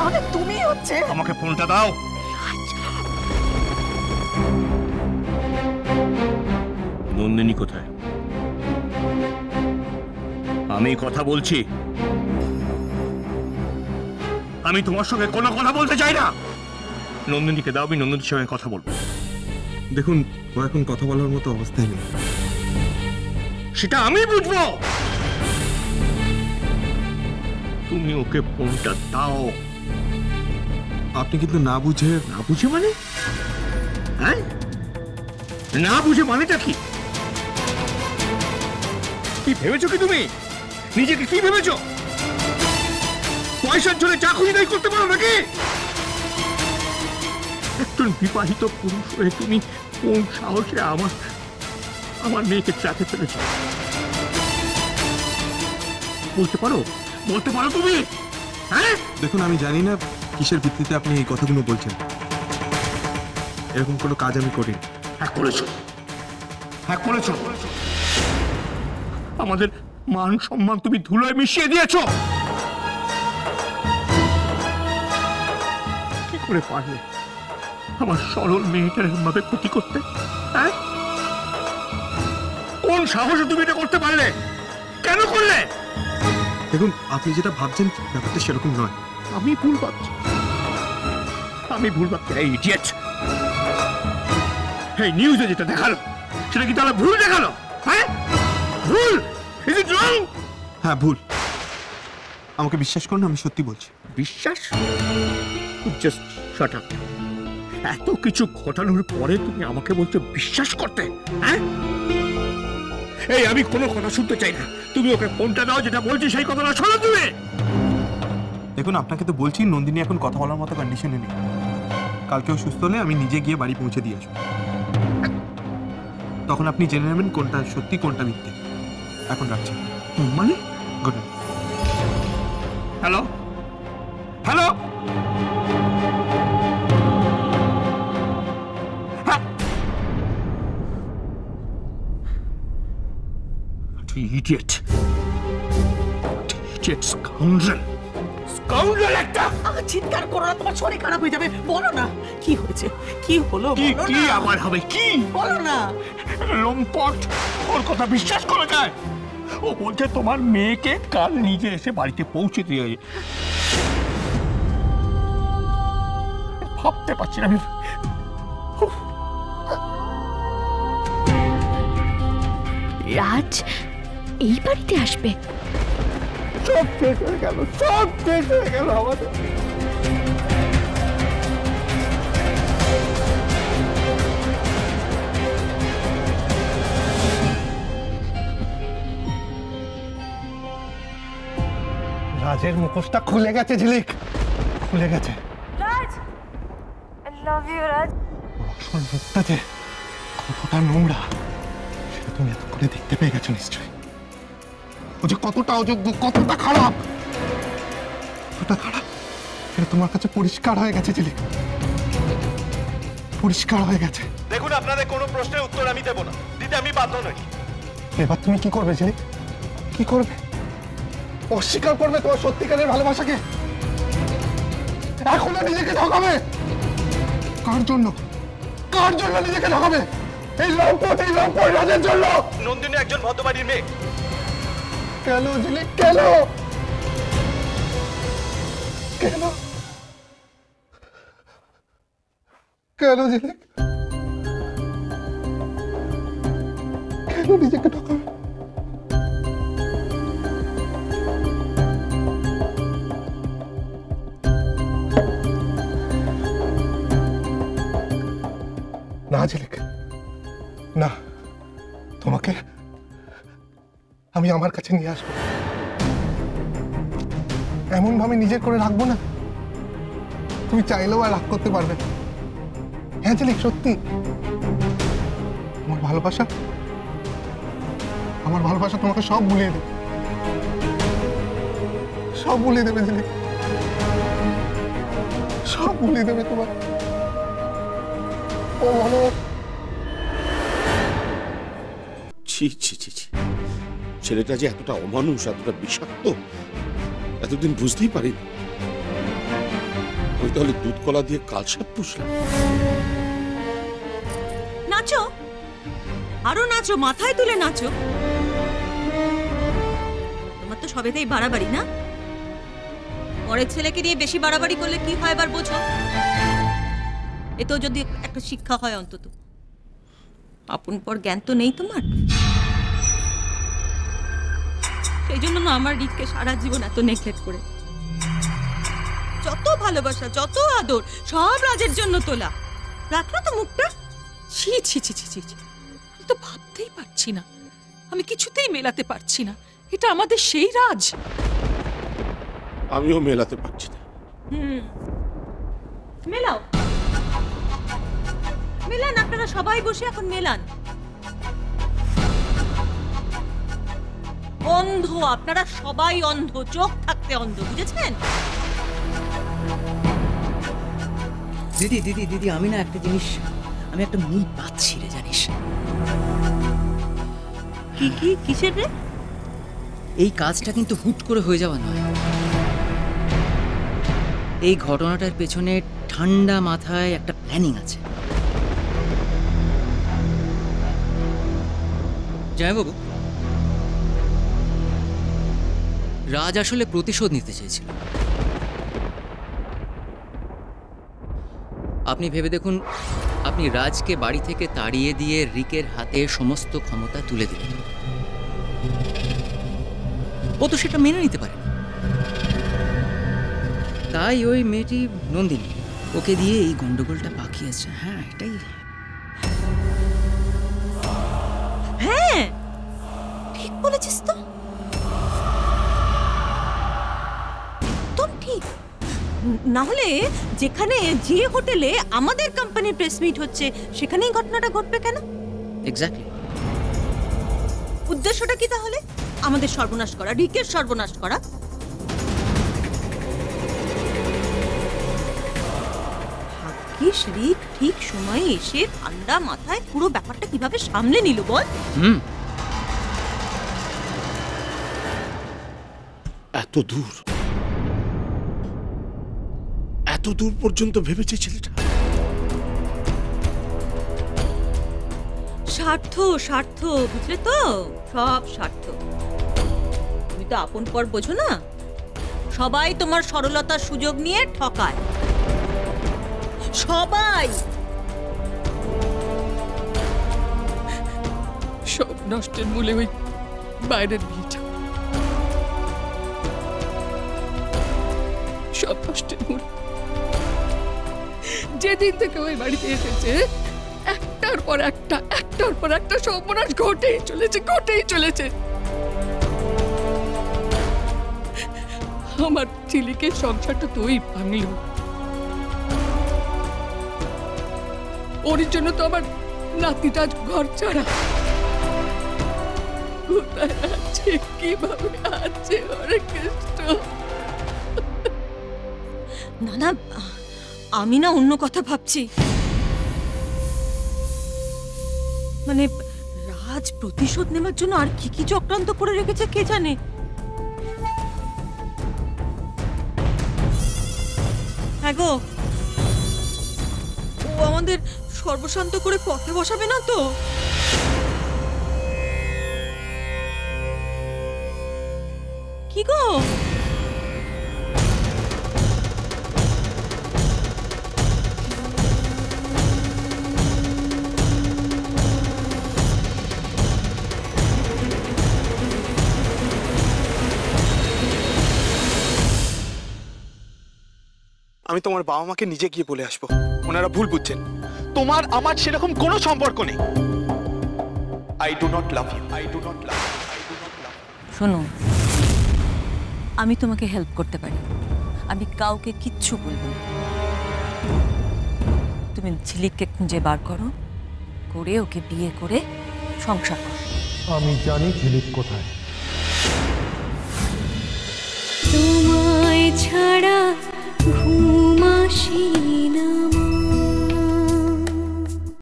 তাহলে তুমি হচ্ছে। আমাকে ফোনটা দাও। নন্দিনী কোথায়? আমি কথা বলছি। আমি তোমার সঙ্গে কোনো কথা বলতে চাই না। নন্দিনীকে দাও, আমি নন্দিনীর সঙ্গে কথা বলবো। দেখুন, ও এখন কথা বলার মতো অবস্থায় নেই। সেটা আমি বুঝবো। তুমি ওকে ফোনটা দাও। আপনি কিন্তু না বুঝে মানে? হ্যাঁ, না বুঝে মানেটা কি? কি ভেবেছো কি তুমি? নিজেকে কি ভেবেছো? পয়সার জন্য চা খুঁজে তাই করতে পারো নাকি? একজন বিবাহিত পুরুষ হয়ে তুমি কোন সাহসে আমার মেয়েকে ট্রাকে ফেলেছো? বলতে পারো তুমি? হ্যাঁ, দেখুন, আমি জানি না কিসের ভিত্তিতে আপনি এই কথাগুলো বলছেন। এরকম কোনো কাজ আমি করি। হ্যাঁ করেছো। আমাদের মান সম্মান তুমি ধুলোয় মিশিয়ে দিয়েছো। কি করে পারলে আমার সরল মেয়েটার ভাবে ক্ষতি করতে? হ্যাঁ, কোন সাহসে তুমি এটা করতে পারলে? কেন করলে? দেখুন, আপনি যেটা ভাবছেন ব্যাপারটা সেরকম নয়। আমি ভুল ভাবছি। এই ইডিয়েট! এই নিউজে যেটা দেখালো সেটা কি তাহলে ভুল দেখালো? হ্যাঁ, ভুল। ইজ ইট রং? হ্যাঁ, ভুল। আমাকে বিশ্বাস করুন, আমি সত্যি বলছি। বিশ্বাস? Just shut up. এত কিছু ঘটানোর পরে তুমি আমাকে বলছো বিশ্বাস করতে? হ্যাঁ, এই আমি কোনো কথা শুনতে চাই না। তুমি ওকে ফোনটা দাও, যেটা বলছি সেই কথাটা শোনো তুমি। দেখুন, আপনাকে তো বলছি নন্দিনী এখন কথা বলার মতো কন্ডিশনে নেই। কালকেও সুস্থ হলে আমি নিজে গিয়ে বাড়ি পৌঁছে দিয়ে আসবো। তখন আপনি জেনে নেবেন কোনটা সত্যি কোনটা মিথ্যে। এখন রাখছি। মানে? Good night. Hello. Idiot! Scoundrel একটা! চিৎকার করো না, তোমার শরীর খারাপ হয়ে যাবে। বলো না কি হয়েছে, কি হলো? কি আবার হবে? কি বলো না। লম্পট, ওর কথা বিশ্বাস করা যায়? ও বলছে তোমার মেয়েকে কাল নিজে এসে বাড়িতে পৌঁছে দিয়ে। ভাবতে পারছি না আমি। রাজ এই বাড়িতে আসবে? সব শেষ হয়ে গেল আমাদের। রাজের মুখোশটা খুলে গেছে ঝিলিক, খুলে গেছে। রাজ, আই লাভ ইউ রাজ। আসল রূপটা যে কতটা নোংরা সেটা তুমি এত করে দেখতে পেয়ে গেছো নিশ্চয়ই। ও যে কতটা অযোগ্য, কতটা খারাপ এটা তোমার কাছে পরিষ্কার হয়ে গেছে ঝিলিক, পরিষ্কার হয়ে গেছে। দেখুন, আপনাদের কোনো প্রশ্নের উত্তর আমি দেব না, দিতে আমি বাধ্য নই। এবার তুমি কি করবে ঝিলিক? কি করবে? অস্বীকার করবে তোমার সত্যিকারের ভালোবাসাকে? এখনো নিজেকে ঠকাবে? কার জন্য নিজেকে ঠকাবে? এই লম্পট রাজের জন্য। নন্দিনী একজন ভদ্রবাড়ির মেয়ে। কেন ঝিলিক, কেন ঝিলিক, কেন নিজেকে ঠকাবে? না ঝিলিক, না, তোমাকে আমি আমার কাছে নিয়ে আসবো। এমন ভাবে নিজের করে রাখবো না তুমি চাইলেও আর রাগ করতে পারবে। হ্যাঁ ঝিলিক, সত্যি আমার ভালোবাসা তোমাকে সব ভুলিয়ে দেবে, সব ভুলিয়ে দেবে ঝিলিক, সব ভুলিয়ে দেবে তোমার। ও ভালো। ছি, ছেলেটা যে এতটা অমানুষ, এতটা বিষাক্ত, এতদিন বুঝতেই পারিনি। আমি তাহলে দুধ কলা দিয়ে কালসাপ পুষলাম। নাচো, আরো নাচো, মাথায় তুলে নাচো। তোমার তো সবেতেই বাড়াবাড়ি না? পরের ছেলেকে নিয়ে বেশি বাড়াবাড়ি করলে কি হয় এবার বোঝো। এতেও যদি একটা শিক্ষা হয় অন্তত। আপন পর জ্ঞান তো নেই তোমার। সেই জন্য না আমার রিককে সারা জীবন এত নেগলেক্ট করে। যত ভালোবাসা, যত আদর, সব রাজের জন্য তোলা। রাখলো তো মুখটা। ছি ছি ছি ছি ছি ছি। আমি তো ভাবতেই পারছি না, আমি কিছুতেই মেলাতে পারছি না এটা আমাদের সেই রাজ। আমিও মেলাতে পারছি না। মেলাও, মেলান, আপনারা সবাই বসে এখন মেলান। অন্ধ, আপনারা সবাই অন্ধ, চোখ থাকতে অন্ধ, বুঝেছেন? দিদি দিদি দিদি, আমি না একটা জিনিস, আমি একটা মূল পাচ্ছি রে, জানিস? কি কি কিসের রে? এই কাজটা কিন্তু হুট করে হয়ে যাওয়া নয়। এই ঘটনাটার পেছনে ঠান্ডা মাথায় একটা প্ল্যানিং আছে। জয়বাবু, রাজ আসলে প্রতিশোধ নিতে চেয়েছিল। আপনি ভেবে দেখুন, আপনি রাজকে বাড়ি থেকে তাড়িয়ে দিয়ে রিকের হাতে সমস্ত ক্ষমতা তুলে দিলেন। ও তো সেটা মেনে নিতে পারে। তাই ওই মেয়েটি নন্দিনী ওকে দিয়ে এই গন্ডগোলটা পাকিয়েছে। হ্যাঁ, এটাই। হ্যাঁ, ঠিক বলেছিস তো, একদম ঠিক। না হলে যেখানে, যে হোটেলে আমাদের কোম্পানির প্রেস মিট হচ্ছে সেখানেই ঘটনাটা ঘটবে কেন? এক্স্যাক্টলি। উদ্দেশ্যটা কি তাহলে? আমাদের সর্বনাশ করা, রিকের সর্বনাশ করা। ভাগ্যিস রিক ঠিক সময়ে এসে ঠান্ডা মাথায় পুরো ব্যাপারটা কিভাবে সামলে নিল বল। এত দূর, এত দূর পর্যন্ত ভেবেছে ছেলেটা। স্বার্থ, স্বার্থ, বুঝলে তো? সব স্বার্থ। তুমি তো আপন পর বোঝো না। সবাই তোমার সরলতার সুযোগ নিয়ে ঠকায়, সবাই। সব নষ্টের মূলে ওই বাইরের বিয়েটা, সব নষ্টের মূল। যেদিন থেকে ওই বাড়িতে এসেছে একটার পর একটা, একটার পর একটা সর্বনাশ ঘটেই চলেছে, ঘটেই চলেছে। আমার ছেলেকে সংসারটা তো ওই ভাঙল। ওর জন্য তো আমার নাতিটা ঘর ছাড়া। কোথায় আছে, কিভাবে আছে ওরে কষ্ট। না না, আমি না অন্য কথা ভাবছি। মানে রাজ প্রতিশোধ নেবার জন্য আর কি কি চক্রান্ত করে রেখেছে কে জানে। হ্যাঁ গো, ও আমাদের সর্বশান্ত করে পথে বসাবে না তো? কি গো? আমি তোমার বাবা মাকে নিজে গিয়ে বলে আসবো, ওনারা ভুল বুঝছেন। তোমার আমার সেরকম কোনো সম্পর্ক নেই। I do not love you, I do not love, I do not love. শোনো, আমি তোমাকে হেল্প করতে পারি, আমি কাউকে কিচ্ছু বলবো না। তুমি ঝিলিককে খুঁজে বার করো, করে ওকে বিয়ে করে সংসার করো। আমি জানি ঝিলিক কোথায়। তোমায় ছাড়া ঘুম আসি না।